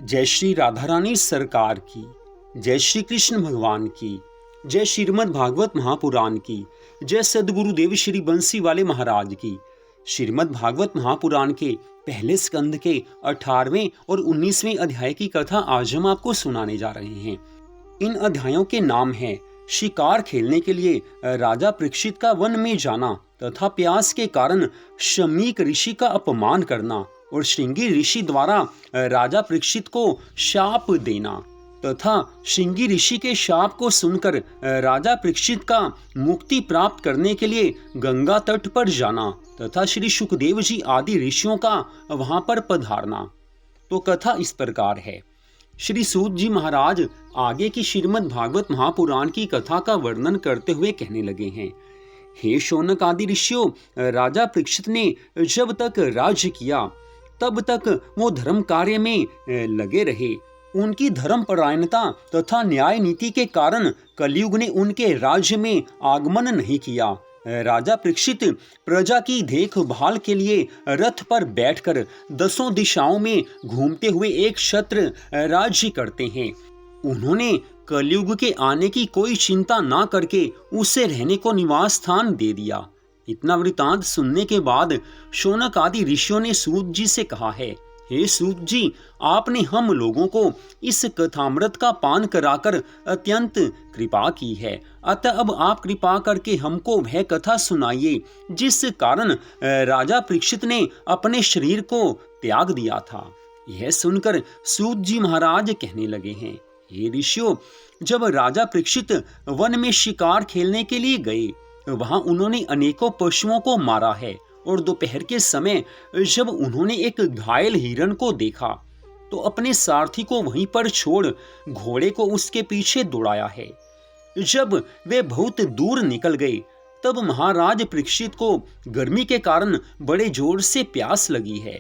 जय श्री राधा रानी सरकार की, जय श्री कृष्ण भगवान की, जय श्रीमद् भागवत महापुराण की, जय सदगुरुदेव श्री बंसी वाले महाराज की। श्रीमद् भागवत महापुराण के पहले स्कंद के 18वें और 19वें अध्याय की कथा आज हम आपको सुनाने जा रहे हैं। इन अध्यायों के नाम हैं शिकार खेलने के लिए राजा परीक्षित का वन में जाना तथा प्यास के कारण शमीक ऋषि का अपमान करना और श्रृंगी ऋषि द्वारा राजा परीक्षित को शाप देना तथा श्रृंगी ऋषि के शाप को सुनकर राजा परीक्षित का मुक्ति प्राप्त करने के लिए गंगा तट पर जाना तथा श्री सुखदेव जी आदि ऋषियों का वहां पर पधारना। तो कथा इस प्रकार है। श्री सूत जी महाराज आगे की श्रीमद् भागवत महापुराण की कथा का वर्णन करते हुए कहने लगे हैं। हे शौनक आदि ऋषियों, राजा परीक्षित ने जब तक राज्य किया तब तक वो धर्म कार्य में लगे रहे। उनकी धर्म परायणता तथा न्याय नीति के कारण कलयुग ने उनके राज्य में आगमन नहीं किया। राजा परीक्षित प्रजा की देखभाल के लिए रथ पर बैठकर 10 दिशाओं में घूमते हुए एक छत्र राज्य करते हैं। उन्होंने कलयुग के आने की कोई चिंता ना करके उसे रहने को निवास स्थान दे दिया। इतना वृतांत सुनने के बाद शौनक आदि ऋषियों ने सूत जी से कहा है, हे सूत जी, आपने हम लोगों को इस कथामृत का पान कराकर अत्यंत कृपा की है, अतः अब आप कृपा करके हमको वह कथा सुनाइए जिस कारण राजा परीक्षित ने अपने शरीर को त्याग दिया था। यह सुनकर सूत जी महाराज कहने लगे हैं, हे ऋषियों, जब राजा परीक्षित वन में शिकार खेलने के लिए गए वहां उन्होंने अनेकों पशुओं को मारा है और दोपहर के समय जब उन्होंने एक घायल हिरण को देखा तो अपने सारथी को वहीं पर छोड़ घोड़े को उसके पीछे दौड़ाया है। जब वे बहुत दूर निकल गए तब महाराज परीक्षित को गर्मी के कारण बड़े जोर से प्यास लगी है।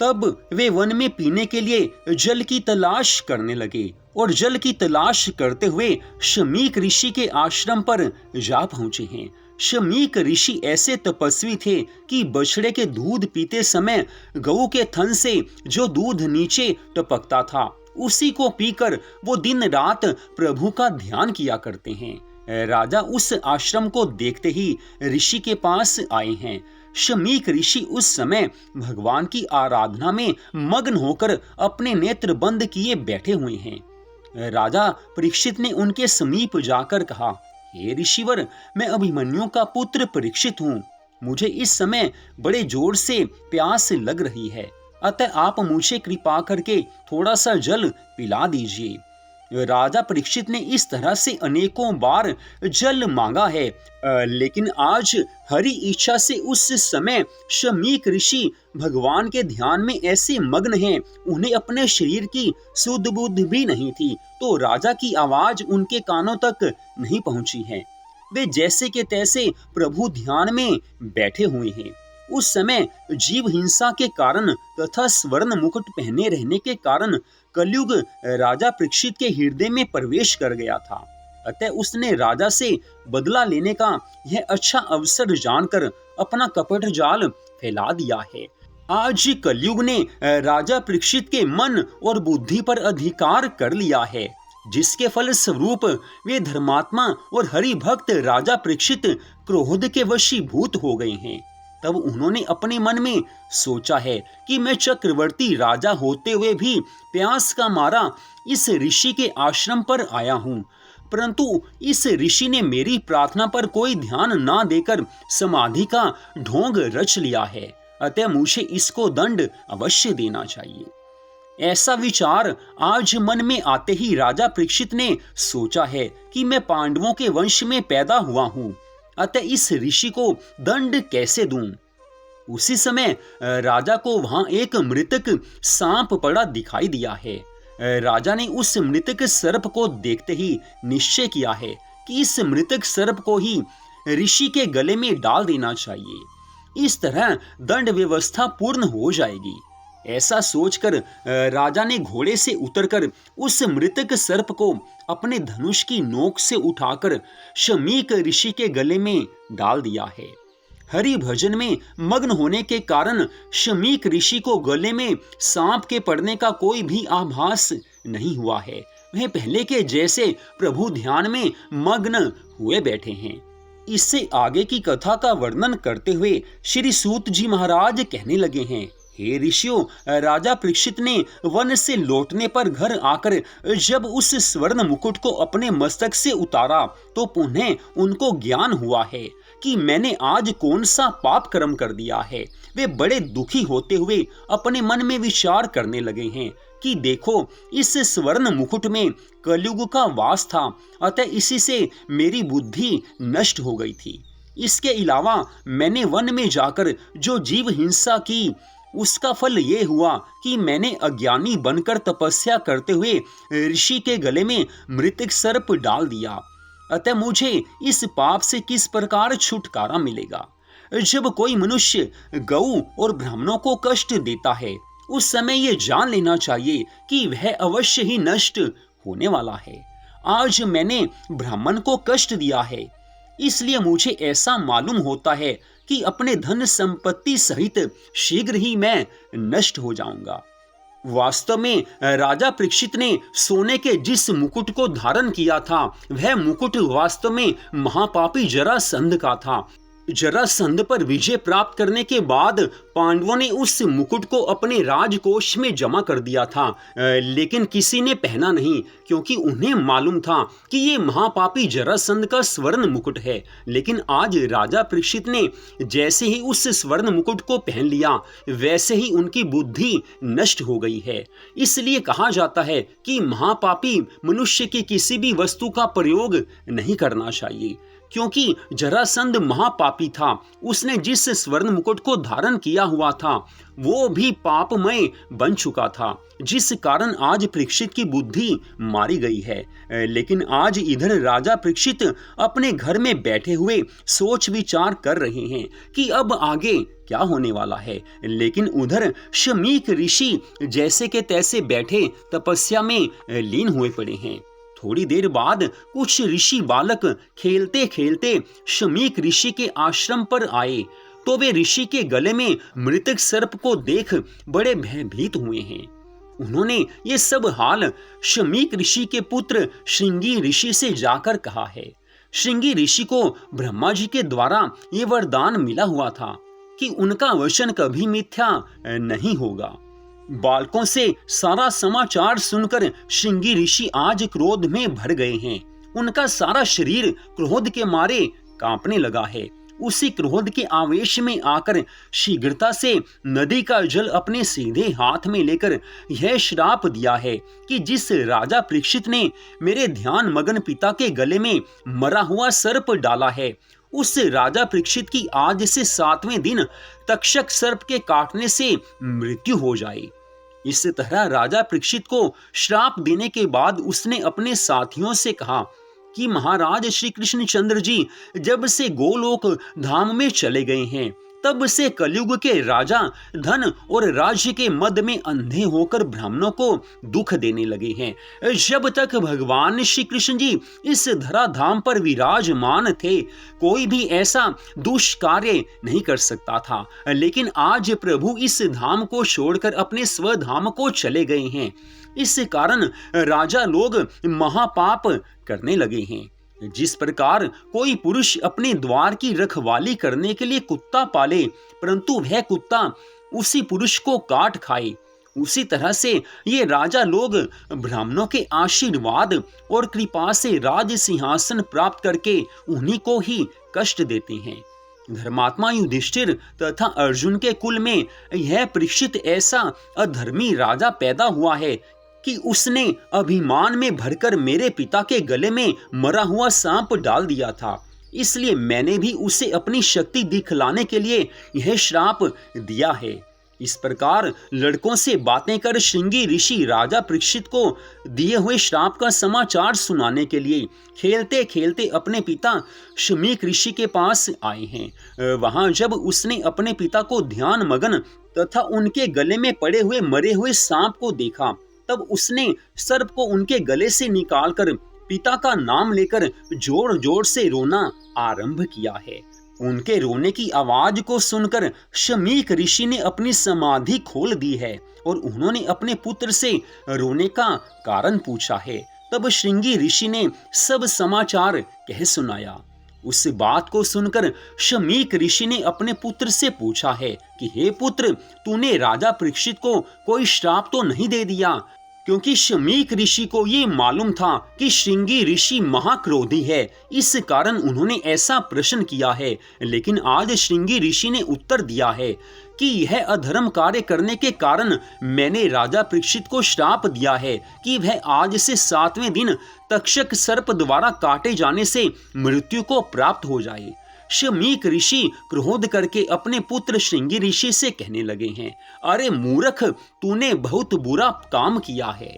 तब वे वन में पीने के लिए जल की तलाश करने लगे और जल की तलाश करते हुए शमीक ऋषि के आश्रम पर जा पहुंचे हैं। शमीक ऋषि ऐसे तपस्वी थे कि बछड़े के दूध पीते समय गऊ के थन से जो दूध नीचे टपकता था उसी को पीकर वो दिन रात प्रभु का ध्यान किया करते हैं। राजा उस आश्रम को देखते ही ऋषि के पास आए हैं। शमीक ऋषि उस समय भगवान की आराधना में मग्न होकर अपने नेत्र बंद किए बैठे हुए हैं। राजा परीक्षित ने उनके समीप जाकर कहा, हे ऋषिवर, मैं अभिमन्यु का पुत्र परीक्षित हूँ। मुझे इस समय बड़े जोर से प्यास लग रही है, अतः आप मुझे कृपा करके थोड़ा सा जल पिला दीजिए। राजा परीक्षित ने इस तरह से अनेकों बार जल मांगा है, लेकिन आज हरि इच्छा से उस समय शमीक ऋषि भगवान के ध्यान में ऐसे मग्न हैं, उन्हें अपने शरीर की सुध बुद्ध भी नहीं थी, तो राजा की आवाज उनके कानों तक नहीं पहुंची है। वे जैसे के तैसे प्रभु ध्यान में बैठे हुए हैं। उस समय जीव हिंसा के कारण तथा स्वर्ण मुकुट पहने रहने के कारण कलयुग राजा परीक्षित के हृदय में प्रवेश कर गया था। अतः उसने राजा से बदला लेने का यह अच्छा अवसर जानकर अपना कपट जाल फैला दिया है। आज कलयुग ने राजा परीक्षित के मन और बुद्धि पर अधिकार कर लिया है, जिसके फल स्वरूप वे धर्मात्मा और हरि भक्त राजा परीक्षित क्रोध के वशीभूत हो गए हैं। तब उन्होंने अपने मन में सोचा है कि मैं चक्रवर्ती राजा होते हुए भी प्यास का मारा इस ऋषि के आश्रम पर आया हूँ, परंतु इस ऋषि ने मेरी प्रार्थना पर कोई ध्यान ना देकर समाधि का ढोंग रच लिया है, अतः मुझे इसको दंड अवश्य देना चाहिए। ऐसा विचार आज मन में आते ही राजा परीक्षित ने सोचा है कि मैं पांडवों के वंश में पैदा हुआ हूँ, अतः इस ऋषि को दंड कैसे दूं। उसी समय राजा को वहां एक मृतक सांप पड़ा दिखाई दिया है। राजा ने उस मृतक सर्प को देखते ही निश्चय किया है कि इस मृतक सर्प को ही ऋषि के गले में डाल देना चाहिए। इस तरह दंड व्यवस्था पूर्ण हो जाएगी। ऐसा सोचकर राजा ने घोड़े से उतरकर उस मृतक सर्प को अपने धनुष की नोक से उठाकर शमीक ऋषि के गले में डाल दिया है। हरि भजन में मग्न होने के कारण शमीक ऋषि को गले में सांप के पड़ने का कोई भी आभास नहीं हुआ है। वह पहले के जैसे प्रभु ध्यान में मग्न हुए बैठे हैं। इससे आगे की कथा का वर्णन करते हुए श्री सूत जी महाराज कहने लगे हैं, हे ऋषियों, राजा परीक्षित ने वन से लौटने पर घर आकर जब उस स्वर्ण मुकुट को अपने मस्तक से उतारा तो पुनः उनको ज्ञान हुआ है कि मैंने आज कौन सा पाप कर्म कर दिया है। वे बड़े दुखी होते हुए अपने मन में विचार करने लगे हैं कि देखो, इस स्वर्ण मुकुट में कलयुग का वास था, अतः इसी से मेरी बुद्धि नष्ट हो गई थी। इसके अलावा मैंने वन में जाकर जो जीव हिंसा की, उसका फल ये हुआ कि मैंने अज्ञानी बनकर तपस्या करते हुए ऋषि के गले में मृतक सर्प डाल दिया। अतः मुझे इस पाप से किस प्रकार छुटकारा मिलेगा? जब कोई मनुष्य गऊ और ब्राह्मणों को कष्ट देता है, उस समय ये जान लेना चाहिए कि वह अवश्य ही नष्ट होने वाला है। आज मैंने ब्राह्मण को कष्ट दिया है, इसलिए मुझे ऐसा मालूम होता है कि अपने धन संपत्ति सहित शीघ्र ही मैं नष्ट हो जाऊंगा। वास्तव में राजा परीक्षित ने सोने के जिस मुकुट को धारण किया था, वह मुकुट वास्तव में महापापी जरासंध का था। जरासंध पर विजय प्राप्त करने के बाद पांडवों ने उस मुकुट को अपने राजकोष में जमा कर दिया था, लेकिन किसी ने पहना नहीं, क्योंकि उन्हें मालूम था कि ये महापापी जरासंध का स्वर्ण मुकुट है। लेकिन आज राजा परीक्षित ने जैसे ही उस स्वर्ण मुकुट को पहन लिया, वैसे ही उनकी बुद्धि नष्ट हो गई है। इसलिए कहा जाता है कि महापापी मनुष्य की किसी भी वस्तु का प्रयोग नहीं करना चाहिए, क्योंकि जरासंध महापापी था। उसने जिस स्वर्ण मुकुट को धारण किया हुआ था, वो भी पापमय बन चुका था, जिस कारण आज परीक्षित की बुद्धि मारी गई है। लेकिन आज इधर राजा परीक्षित अपने घर में बैठे हुए सोच विचार कर रहे हैं कि अब आगे क्या होने वाला है। लेकिन उधर शमीक ऋषि जैसे के तैसे बैठे तपस्या में लीन हुए पड़े हैं। थोड़ी देर बाद कुछ ऋषि बालक खेलते खेलते शमीक ऋषि के आश्रम पर आए, तो वे ऋषि के गले में मृतक सर्प को देख बड़े भयभीत हुए हैं। उन्होंने ये सब हाल शमीक ऋषि के पुत्र श्रृंगी ऋषि से जाकर कहा है। श्रृंगी ऋषि को ब्रह्मा जी के द्वारा ये वरदान मिला हुआ था कि उनका वचन कभी मिथ्या नहीं होगा। बालकों से सारा समाचार सुनकर श्रृंगी ऋषि आज क्रोध में भर गए हैं। उनका सारा शरीर क्रोध के मारे कांपने लगा है। उसी क्रोध के आवेश में आकर शीघ्रता से नदी का जल अपने सीधे हाथ में लेकर यह श्राप दिया है कि जिस राजा परीक्षित ने मेरे ध्यान मगन पिता के गले में मरा हुआ सर्प डाला है, उस राजा परीक्षित की आज से 7वें दिन तक्षक सर्प के काटने से मृत्यु हो जाए। इस तरह राजा परीक्षित को श्राप देने के बाद उसने अपने साथियों से कहा कि महाराज श्री कृष्णचंद्र जी जब से गोलोक धाम में चले गए हैं, तब से कलयुग के राजा धन और राज्य के मद में अंधे होकर ब्राह्मणों को दुख देने लगे हैं। जब तक भगवान श्री कृष्ण जी इस धराधाम पर विराजमान थे, कोई भी ऐसा दुष्कार्य नहीं कर सकता था। लेकिन आज प्रभु इस धाम को छोड़कर अपने स्वधाम को चले गए हैं। इस कारण राजा लोग महापाप करने लगे हैं। जिस प्रकार कोई पुरुष अपने द्वार की रखवाली करने के लिए कुत्ता पाले, परंतु वह कुत्ता उसी पुरुष को काट खाए, उसी तरह से ये राजा लोग ब्राह्मणों के आशीर्वाद और कृपा से राज सिंहासन प्राप्त करके उन्हीं को ही कष्ट देते हैं। धर्मात्मा युधिष्ठिर तथा अर्जुन के कुल में यह परीक्षित ऐसा अधर्मी राजा पैदा हुआ है कि उसने अभिमान में भरकर मेरे पिता के गले में मरा हुआ सांप डाल दिया था। इसलिए मैंने भी उसे अपनी शक्ति दिखलाने के लिए यह श्राप दिया है। इस प्रकार लड़कों से बातें कर श्रृंगी ऋषि राजा परीक्षित को दिए हुए श्राप का समाचार सुनाने के लिए खेलते खेलते अपने पिता शमीक ऋषि के पास आए हैं। वहां जब उसने अपने पिता को ध्यान मगन तथा उनके गले में पड़े हुए मरे हुए सांप को देखा, तब उसने सर्प को उनके गले से निकालकर पिता का नाम लेकर जोर जोर से रोना आरंभ किया है। उनके रोने की आवाज को सुनकर शमीक ऋषि ने अपनी समाधि खोल दी है और उन्होंने अपने पुत्र से रोने का कारण पूछा है। तब श्रृंगी ऋषि ने सब समाचार कह सुनाया। उस बात को सुनकर शमीक ऋषि ने अपने पुत्र से पूछा है कि हे पुत्र, तूने राजा परीक्षित को कोई श्राप तो नहीं दे दिया? क्योंकि शमीक ऋषि को ये मालूम था कि श्रृंगी ऋषि महाक्रोधी है, इस कारण उन्होंने ऐसा प्रश्न किया है। लेकिन आज श्रृंगी ऋषि ने उत्तर दिया है कि यह अधर्म कार्य करने के कारण मैंने राजा परीक्षित को श्राप दिया है कि वह आज से 7वें दिन तक्षक सर्प द्वारा काटे जाने से मृत्यु को प्राप्त हो जाए। शमीक ऋषि क्रोध करके अपने पुत्र श्रृंगी ऋषि से कहने लगे हैं, अरे मूर्ख, तूने बहुत बुरा काम किया है,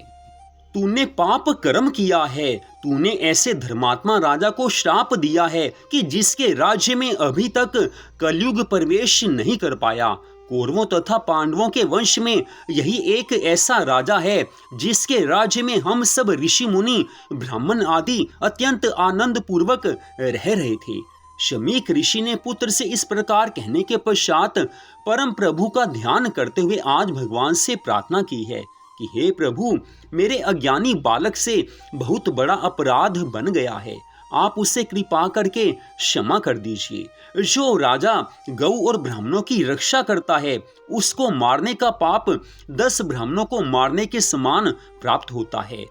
तूने पाप कर्म किया है। तूने ऐसे धर्मात्मा राजा को श्राप दिया है कि जिसके राज्य में अभी तक कलयुग प्रवेश नहीं कर पाया। कौरवों तथा पांडवों के वंश में यही एक ऐसा राजा है जिसके राज्य में हम सब ऋषि मुनि ब्राह्मण आदि अत्यंत आनंद पूर्वक रह रहे थे। शमीक ऋषि ने पुत्र से इस प्रकार कहने के पश्चात परम प्रभु का ध्यान करते हुए आज भगवान से प्रार्थना की है कि हे प्रभु, मेरे अज्ञानी बालक से बहुत बड़ा अपराध बन गया है, आप उसे कृपा करके क्षमा कर दीजिए। जो राजा गौ और ब्राह्मणों की रक्षा करता है उसको मारने का पाप 10 ब्राह्मणों को मारने के समान प्राप्त होता है।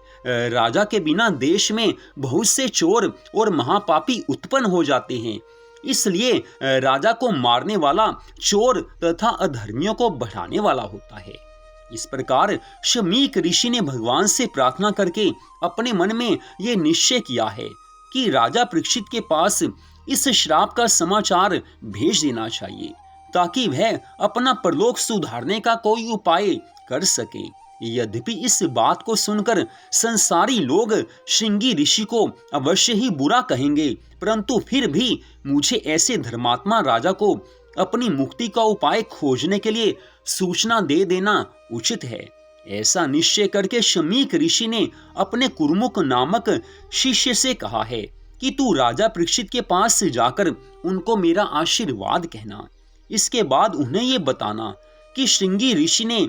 राजा के बिना देश में बहुत से चोर और महापापी उत्पन्न हो जाते हैं, इसलिए राजा को मारने वाला चोर तथा अधर्मियों को बढ़ाने वाला होता है। इस प्रकार शमीक ऋषि ने भगवान से प्रार्थना करके अपने मन में ये निश्चय किया है कि राजा परीक्षित के पास इस श्राप का समाचार भेज देना चाहिए ताकि वह अपना परलोक सुधारने का कोई उपाय कर सके। यद्यपि इस बात को सुनकर संसारी लोग श्रृंगी ऋषि को अवश्य ही बुरा कहेंगे, परंतु फिर भी मुझे ऐसे धर्मात्मा राजा को अपनी मुक्ति का उपाय खोजने के लिए सूचना दे देना उचित है। ऐसा निश्चय करके शमीक ऋषि ने अपने कुर्मुक नामक शिष्य से कहा है कि तू राजा परीक्षित के पास से जाकर उनको मेरा आशीर्वाद कहना। इसके बाद उन्हें ये बताना कि श्रृंगी ऋषि ने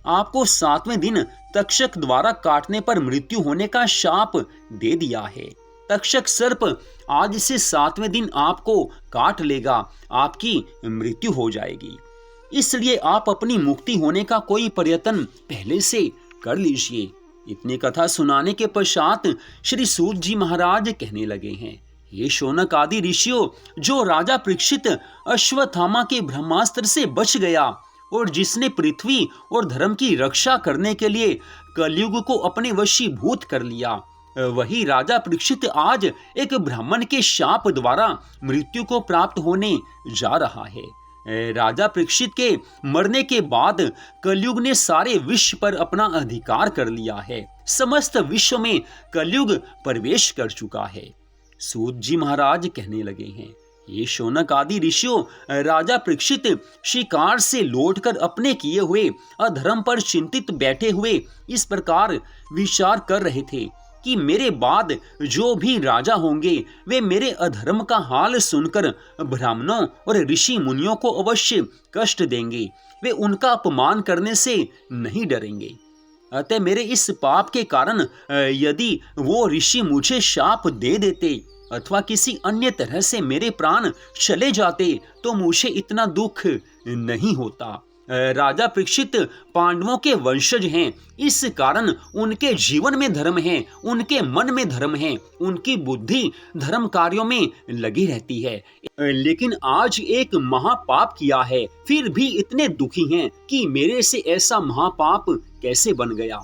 आपको 7वें दिन तक्षक द्वारा काटने पर मृत्यु होने का शाप दे दिया है। तक्षक सर्प आज से 7वें दिन आपको काट लेगा, आपकी मृत्यु हो जाएगी। इसलिए आप अपनी मुक्ति होने का कोई प्रयत्न पहले से कर लीजिए। इतनी कथा सुनाने के पश्चात श्री सूत जी महाराज कहने लगे हैं, ये शौनक आदि ऋषियों, जो राजा परीक्षित अश्वत्थामा के ब्रह्मास्त्र से बच गया और जिसने पृथ्वी और धर्म की रक्षा करने के लिए कलयुग को अपने वशीभूत कर लिया, वही राजा परीक्षित आज एक ब्राह्मण के शाप द्वारा मृत्यु को प्राप्त होने जा रहा है। राजा परीक्षित के मरने के बाद कलयुग ने सारे विश्व पर अपना अधिकार कर लिया है। समस्त विश्व में कलयुग प्रवेश कर चुका है। सूत जी महाराज कहने लगे हैं, ये शौनक आदि ऋषियों, राजा परीक्षित शिकार से लौटकर अपने किए हुए अधर्म पर चिंतित बैठे हुए इस प्रकार विचार कर रहे थे कि मेरे बाद जो भी राजा होंगे वे मेरे अधर्म का हाल सुनकर ब्राह्मणों और ऋषि मुनियों को अवश्य कष्ट देंगे, वे उनका अपमान करने से नहीं डरेंगे। अतः मेरे इस पाप के कारण यदि वो ऋषि मुझे शाप दे देते अथवा किसी अन्य तरह से मेरे प्राण चले जाते तो मुझे इतना दुख नहीं होता। राजा परीक्षित पांडवों के वंशज हैं, इस कारण उनके जीवन में धर्म है, उनके मन में धर्म है, उनकी बुद्धि धर्म कार्यों में लगी रहती है। लेकिन आज एक महापाप किया है, फिर भी इतने दुखी हैं कि मेरे से ऐसा महापाप कैसे बन गया।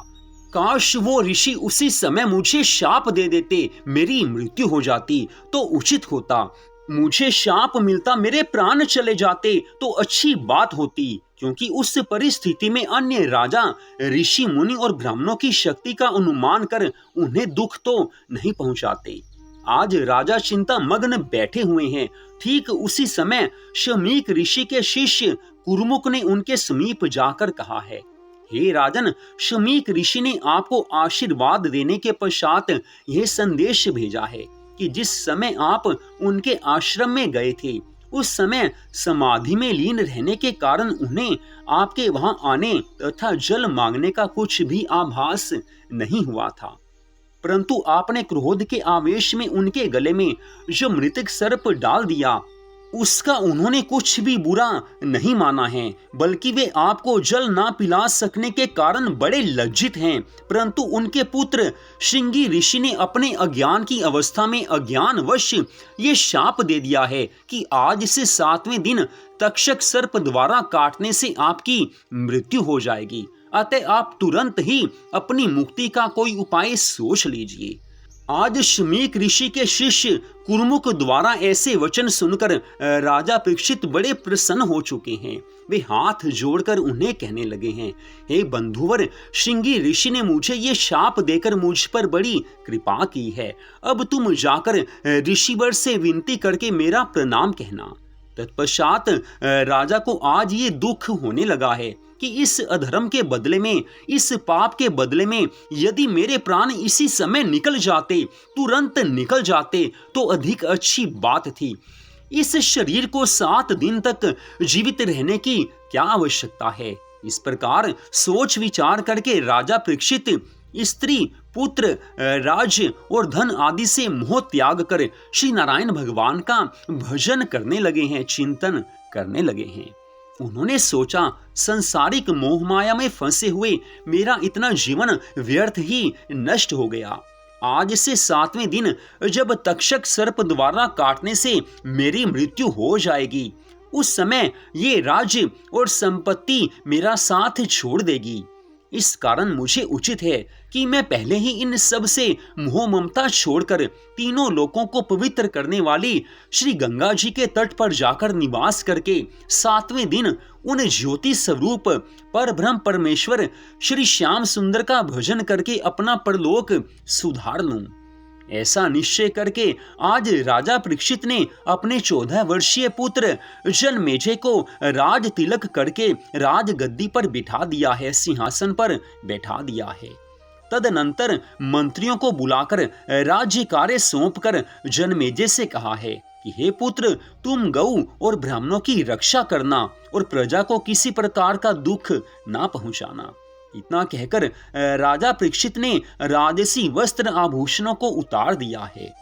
काश वो ऋषि उसी समय मुझे शाप दे देते, मेरी मृत्यु हो जाती तो उचित होता। मुझे शाप मिलता, मेरे प्राण चले जाते तो अच्छी बात होती, क्योंकि उस परिस्थिति में अन्य राजा ऋषि मुनि और ब्राह्मणों की शक्ति का अनुमान कर उन्हें दुख तो नहीं पहुंचाते। आज राजा चिंता मग्न बैठे हुए हैं। ठीक उसी समय शमीक ऋषि के शिष्य कुर्मुक ने उनके समीप जाकर कहा है, हे राजन, शमीक ऋषि ने आपको आशीर्वाद देने के पश्चात यह संदेश भेजा है कि जिस समय आप उनके आश्रम में गए थे उस समय समाधि में लीन रहने के कारण उन्हें आपके वहां आने तथा जल मांगने का कुछ भी आभास नहीं हुआ था, परंतु आपने क्रोध के आवेश में उनके गले में जो मृतक सर्प डाल दिया, उसका उन्होंने कुछ भी बुरा नहीं माना है, बल्कि वे आपको जल ना पिला सकने के कारण बड़े लज्जित हैं। परंतु उनके पुत्र श्रृंगी ऋषि ने अपने अज्ञान की अवस्था में अज्ञानवश ये शाप दे दिया है कि आज से 7वें दिन तक्षक सर्प द्वारा काटने से आपकी मृत्यु हो जाएगी। अतः आप तुरंत ही अपनी मुक्ति का कोई उपाय सोच लीजिए। आज शमीक ऋषि के शिष्य कुर्मुक द्वारा ऐसे वचन सुनकर राजा परीक्षित बड़े प्रसन्न हो चुके हैं। वे हाथ जोड़कर उन्हें कहने लगे हैं, हे बंधुवर, श्रृंगी ऋषि ने मुझे ये शाप देकर मुझ पर बड़ी कृपा की है। अब तुम जाकर ऋषिवर से विनती करके मेरा प्रणाम कहना। तत्पश्चात राजा को आज ये दुख होने लगा है कि इस अधर्म के बदले में, इस पाप के बदले में यदि मेरे प्राण इसी समय निकल जाते, तुरंत निकल जाते, तो अधिक अच्छी बात थी। इस शरीर को 7 दिन तक जीवित रहने की क्या आवश्यकता है। इस प्रकार सोच विचार करके राजा परीक्षित स्त्री, पुत्र, राज्य और धन आदि से मोह त्याग कर श्री नारायण भगवान का भजन करने लगे हैं, चिंतन करने लगे हैं। उन्होंने सोचा, संसारिक मोह माया में फंसे हुए मेरा इतना जीवन व्यर्थ ही नष्ट हो गया। आज से 7वें दिन जब तक्षक सर्प द्वारा काटने से मेरी मृत्यु हो जाएगी, उस समय ये राज्य और संपत्ति मेरा साथ छोड़ देगी। इस कारण मुझे उचित है कि मैं पहले ही इन सब से मोह ममता छोड़कर तीनों लोकों को पवित्र करने वाली श्री गंगा जी के तट पर जाकर निवास करके 7वें दिन उन ज्योति स्वरूप पर ब्रह्म परमेश्वर श्री श्याम सुंदर का भजन करके अपना परलोक सुधार लूं। ऐसा निश्चय करके आज राजा परीक्षित ने अपने 14 वर्षीय पुत्र जनमेजय को राज तिलक करके राज गद्दी पर बिठा दिया है, सिंहासन पर बैठा दिया है। तदनंतर मंत्रियों को बुलाकर राज्य कार्य सौंपकर जनमेजय से कहा है कि हे पुत्र, तुम गौ और ब्राह्मणों की रक्षा करना और प्रजा को किसी प्रकार का दुख ना पहुंचाना। इतना कहकर राजा परीक्षित ने राजसी वस्त्र आभूषणों को उतार दिया है।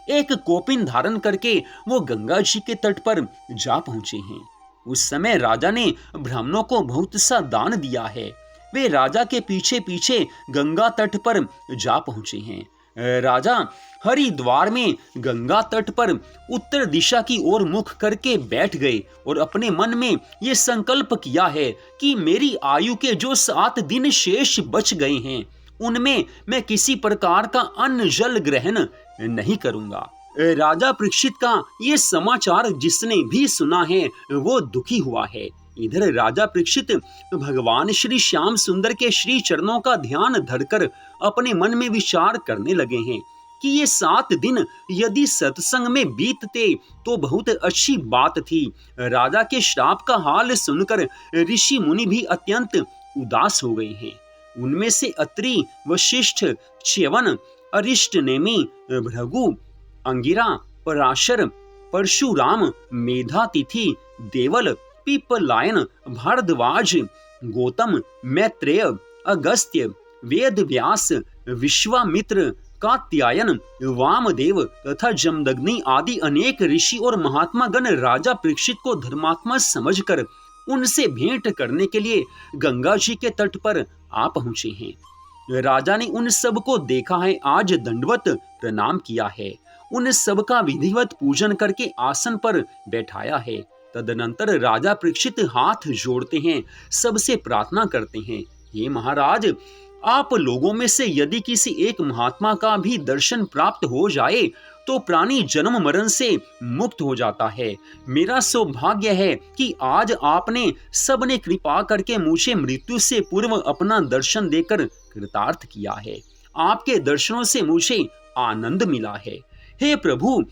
एक कोपिन धारण करके वो गंगा जी के तट पर जा पहुंचे हैं। उस समय राजा ने ब्राह्मणों को बहुत सा दान दिया है। वे राजा के पीछे पीछे गंगा तट पर जा पहुंचे हैं। राजा हरिद्वार में गंगा तट पर उत्तर दिशा की ओर मुख करके बैठ गए और अपने मन में ये संकल्प किया है कि मेरी आयु के जो 7 दिन शेष बच गए हैं, उनमें मैं किसी प्रकार का अन्न जल ग्रहण नहीं करूंगा। राजा परीक्षित का ये समाचार जिसने भी सुना है वो दुखी हुआ है। इधर राजा परीक्षित भगवान श्री श्याम सुंदर के श्री चरणों का ध्यान धरकर अपने मन में विचार करने लगे हैं कि ये 7 दिन यदि सत्संग में बीतते तो बहुत अच्छी बात थी। राजा के श्राप का हाल सुनकर ऋषि मुनि भी अत्यंत उदास हो गए हैं। उनमें से अत्रि, वशिष्ठ, च्यवन, अरिष्ट नेमि, भृगु, अंगिरा, पराशर, परशुराम, मेधातिथि, देवल, पीपलायन, भारद्वाज, गौतम, मैत्रेय, अगस्त्य, वेद व्यास, विश्वामित्र, कात्यायन, वामदेव तथा जमदग्नि आदि अनेक ऋषि और महात्मा गण राजा परीक्षित को धर्मात्मा समझकर उनसे भेंट करने के लिए गंगा जी के तट पर आ पहुंचे हैं। राजा ने उन सब को देखा है, आज दंडवत प्रणाम किया है, उन सब का विधिवत पूजन करके आसन पर बैठाया है। तदनंतर राजा परीक्षित हाथ जोड़ते हैं, सबसे प्रार्थना करते हैं, हे महाराज, आप लोगों में से यदि किसी एक महात्मा का भी दर्शन प्राप्त हो जाए तो प्राणी जन्म मरण से मुक्त हो जाता है। मेरा सौभाग्य है कि आज आपने सबने कृपा करके मुझे मृत्यु से पूर्व अपना दर्शन देकर कृतार्थ किया है। आपके दर्शनों से मुझे आनंद मिला है। हे प्रभु,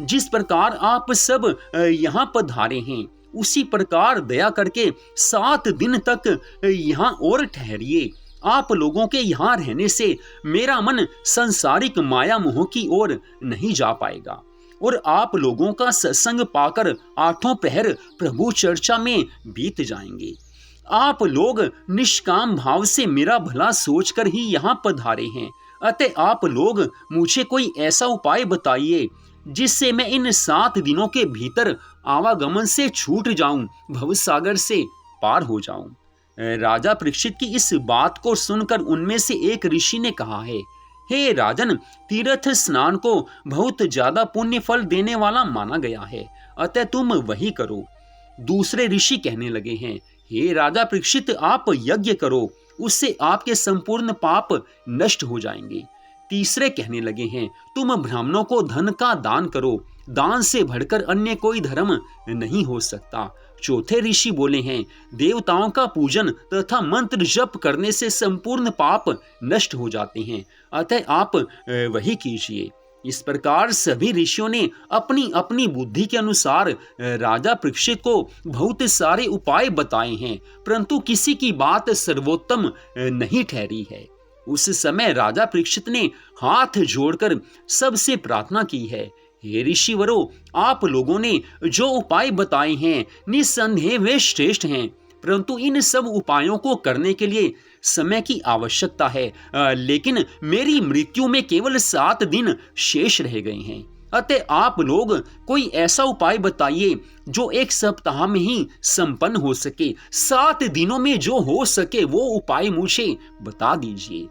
जिस प्रकार आप सब यहाँ पधारे हैं, उसी प्रकार दया करके 7 दिन तक यहाँ और ठहरिए। आप लोगों के यहाँ रहने से मेरा मन संसारिक माया मोह की ओर नहीं जा पाएगा। और आप लोगों का सत्संग पाकर 8 प्रहर प्रभु चर्चा में बीत जाएंगे। आप लोग निष्काम भाव से मेरा भला सोचकर ही यहाँ पधारे हैं, अतः आप लोग मुझे कोई ऐसा उपाय बताइए जिससे मैं इन 7 दिनों के भीतर आवागमन से छूट जाऊं, भवसागर से पार हो जाऊं। राजा परीक्षित की इस बात को सुनकर उनमें से एक ऋषि ने कहा है, हे राजन, तीर्थ स्नान को बहुत ज्यादा पुण्य फल देने वाला माना गया है, अतः तुम वही करो। दूसरे ऋषि कहने लगे हैं, हे राजा परीक्षित, आप यज्ञ करो, उससे आपके संपूर्ण पाप नष्ट हो जाएंगे। तीसरे कहने लगे हैं, तुम ब्राह्मणों को धन का दान करो, दान से बढ़कर अन्य कोई धर्म नहीं हो सकता। चौथे ऋषि बोले हैं, देवताओं का पूजन तथा मंत्र जप करने से संपूर्ण पाप नष्ट हो जाते हैं, अतः आप वही कीजिए। इस प्रकार सभी ऋषियों ने अपनी अपनी बुद्धि के अनुसार राजा परीक्षित को बहुत सारे उपाय बताए हैं, परंतु किसी की बात सर्वोत्तम नहीं ठहरी है। उस समय राजा परीक्षित ने हाथ जोड़कर सबसे प्रार्थना की है, हे ऋषिवरो, आप लोगों ने जो उपाय बताए हैं निस्संदेह वे श्रेष्ठ हैं, परंतु इन सब उपायों को करने के लिए समय की आवश्यकता है, लेकिन मेरी मृत्यु में केवल 7 दिन शेष रह गए हैं, अतः आप लोग कोई ऐसा उपाय बताइए जो 1 सप्ताह में ही संपन्न हो सके। 7 दिनों में जो हो सके वो उपाय मुझे बता दीजिए।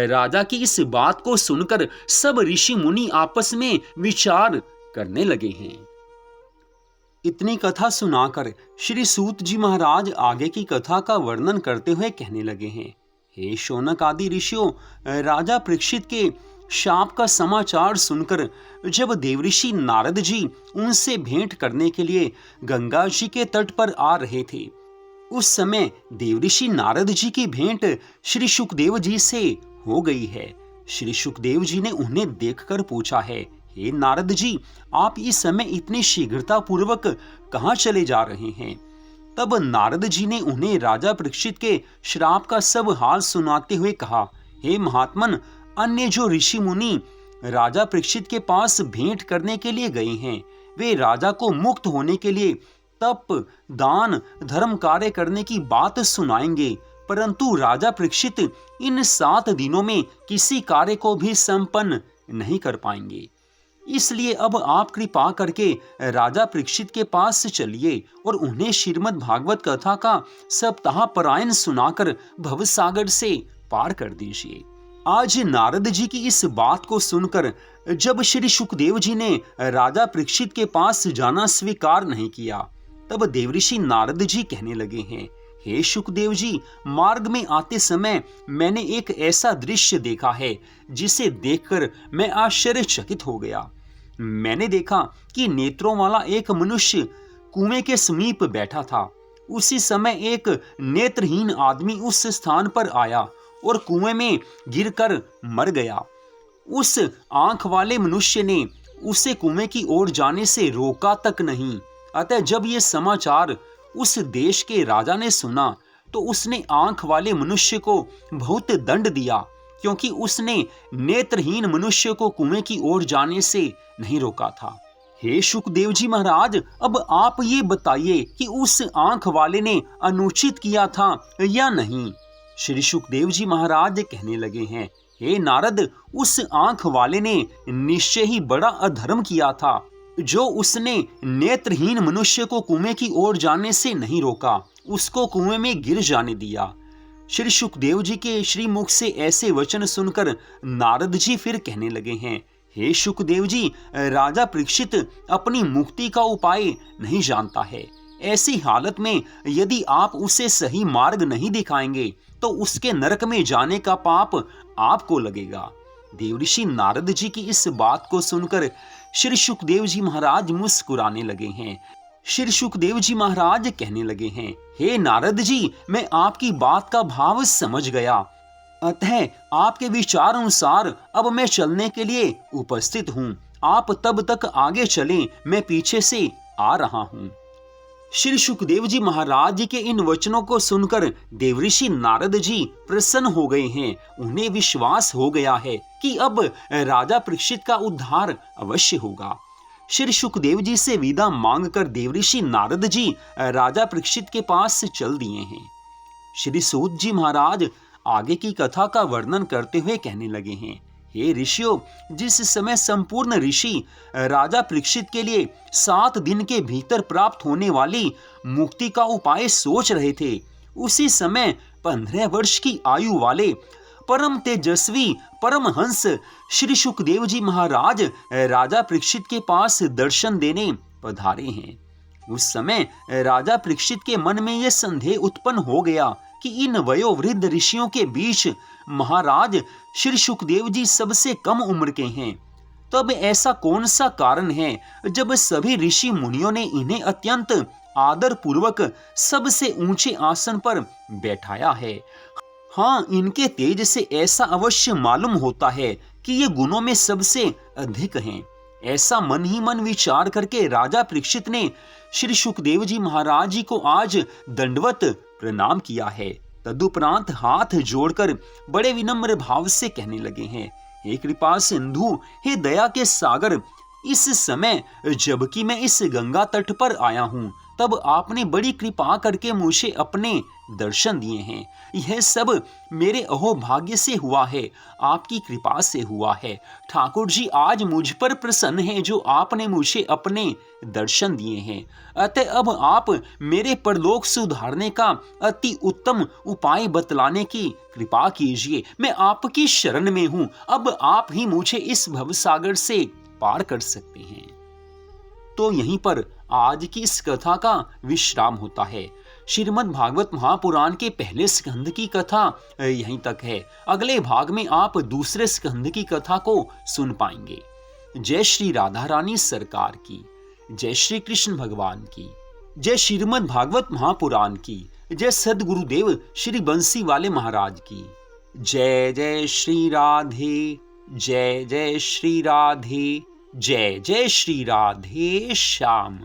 राजा की इस बात को सुनकर सब ऋषि मुनि आपस में विचार करने लगे हैं। इतनी कथा सुनाकर श्री सूत जी महाराज आगे की कथा का वर्णन करते हुए कहने लगे हैं, हे शौनक आदि ऋषियों, राजा परीक्षित के शाप का समाचार सुनकर जब देवऋषि नारद जी उनसे भेंट करने के लिए गंगा जी के तट पर आ रहे थे, उस समय देवऋषि नारद जी की भेंट श्री सुखदेव जी से हो गई है। श्री सुखदेव जी ने उन्हें देखकर पूछा है, हे नारद जी, आप इस समय इतनी शीघ्रता पूर्वक कहाँ चले जा रहे हैं? तब नारद जी ने उन्हें राजा परीक्षित के श्राप का सब हाल सुनाते हुए कहा, हे महात्मन, अन्य जो ऋषि मुनि राजा परीक्षित के पास भेंट करने के लिए गए हैं, वे राजा को मुक्त होने के लिए तप, दान, धर्म कार्य करने की बात सुनाएंगे, परंतु राजा परीक्षित इन 7 दिनों में किसी कार्य को भी संपन्न नहीं कर पाएंगे। इसलिए अब आप कृपा करके राजा परीक्षित के पास चलिए और उन्हें श्रीमद् भागवत कथा का सप्ताह पारायण सुनाकर भवसागर से पार कर दीजिए। आज नारद जी की इस बात को सुनकर जब श्री सुखदेव जी ने राजा परीक्षित के पास जाना स्वीकार नहीं किया, तब देवऋषि नारद जी कहने लगे हैं, हे सुखदेव जी, मार्ग में आते समय मैंने एक ऐसा दृश्य देखा है जिसे देखकर मैं आश्चर्यचकित हो गया। मैंने देखा कि नेत्रों वाला एक मनुष्य कुएं के समीप बैठा था। उसी समय एक नेत्रहीन आदमी उस स्थान पर आया और कुएं में गिरकर मर गया। उस आंख वाले मनुष्य ने उसे कुएं की ओर जाने से रोका तक नहीं। अतः जब ये समाचार उस देश के राजा ने सुना तो उसने आंख वाले मनुष्य को बहुत दंड दिया, क्योंकि उसने नेत्रहीन मनुष्य को कुएं की ओर जाने से नहीं रोका था। हे सुखदेव जी महाराज, अब आप ये बताइए कि उस आंख वाले ने अनुचित किया था या नहीं? श्री सुखदेव जी महाराज कहने लगे हैं, हे नारद, उस आंख वाले ने निश्चय ही बड़ा अधर्म किया था, जो उसने नेत्रहीन मनुष्य को कुएं की ओर जाने से नहीं रोका, उसको कुएं में गिर जाने दिया। श्री सुखदेव जी के श्री मुख से ऐसे वचन सुनकर नारद जी फिर कहने लगे हैं, हे सुखदेव जी, राजा परीक्षित अपनी मुक्ति का उपाय नहीं जानता है। ऐसी हालत में यदि आप उसे सही मार्ग नहीं दिखाएंगे तो उसके नरक में जाने का पाप आपको लगेगा। देवऋषि नारद जी की इस बात को सुनकर श्री सुखदेव जी महाराज मुस्कुराने लगे हैं। श्री सुखदेव जी महाराज कहने लगे हैं, हे नारद जी, मैं आपकी बात का भाव समझ गया, अतः आपके विचार अनुसार अब मैं चलने के लिए उपस्थित हूँ। आप तब तक आगे चलें, मैं पीछे से आ रहा हूँ। श्री सुखदेव जी महाराज के इन वचनों को सुनकर देवऋषि नारद जी प्रसन्न हो गए हैं। उन्हें विश्वास हो गया है कि अब राजा परीक्षित का उद्धार अवश्य होगा। श्री सुखदेव जी से विदा मांगकर देवऋषि नारद जी राजा परीक्षित के पास चल दिए हैं। श्री सूत जी महाराज आगे की कथा का वर्णन करते हुए कहने लगे हैं, हे ऋषियों, जिस समय संपूर्ण ऋषि राजा परीक्षित के लिए 7 दिन के भीतर प्राप्त होने वाली मुक्ति का उपाय सोच रहे थे, उसी समय 15 वर्ष की आयु वाले परम तेजस्वी परमहंस श्री सुखदेव जी महाराज राजा परीक्षित के पास दर्शन देने पधारे हैं। उस समय राजा परीक्षित के मन में यह संदेह उत्पन्न हो गया कि इन वयोवृद्ध ऋषियों के बीच महाराज श्री सुखदेव जी सबसे कम उम्र के हैं। तब ऐसा कौन सा कारण है जब सभी ऋषि मुनियों ने इन्हें अत्यंत आदर पूर्वक सबसे ऊंचे आसन पर बैठाया है। हाँ, इनके तेज से ऐसा अवश्य मालूम होता है कि ये गुणों में सबसे अधिक हैं। ऐसा मन ही मन विचार करके राजा परीक्षित ने श्री सुखदेव जी महाराज जी को आज दंडवत प्रणाम किया है। तदुपरांत हाथ जोड़कर बड़े विनम्र भाव से कहने लगे हैं, हे कृपा सिंधु, हे दया के सागर, इस समय जबकि मैं इस गंगा तट पर आया हूँ, तब आपने बड़ी कृपा करके मुझे अपने दर्शन दिए हैं। यह सब मेरे अहोभाग्य से हुआ है, आपकी कृपा से हुआ है। ठाकुर जी आज मुझ पर प्रसन्न हैं जो आपने मुझे अपने दर्शन दिए हैं। अतः अब आप मेरे परलोक सुधारने का अति उत्तम उपाय बतलाने की कृपा कीजिए। मैं आपकी शरण में हूँ, अब आप ही मुझे इस भवसागर से पार कर सकते हैं। तो यहीं पर आज की इस कथा का विश्राम होता है। श्रीमद् भागवत महापुराण के पहले स्कंद की कथा यहीं तक है। अगले भाग में आप दूसरे स्कंद की कथा को सुन पाएंगे। जय श्री राधा रानी सरकार की, जय श्री कृष्ण भगवान की, जय श्रीमद् भागवत महापुराण की, जय सद्गुरुदेव श्री बंसी वाले महाराज की। जय जय श्री राधे, जय जय श्री राधे, जय जय श्री राधे श्याम।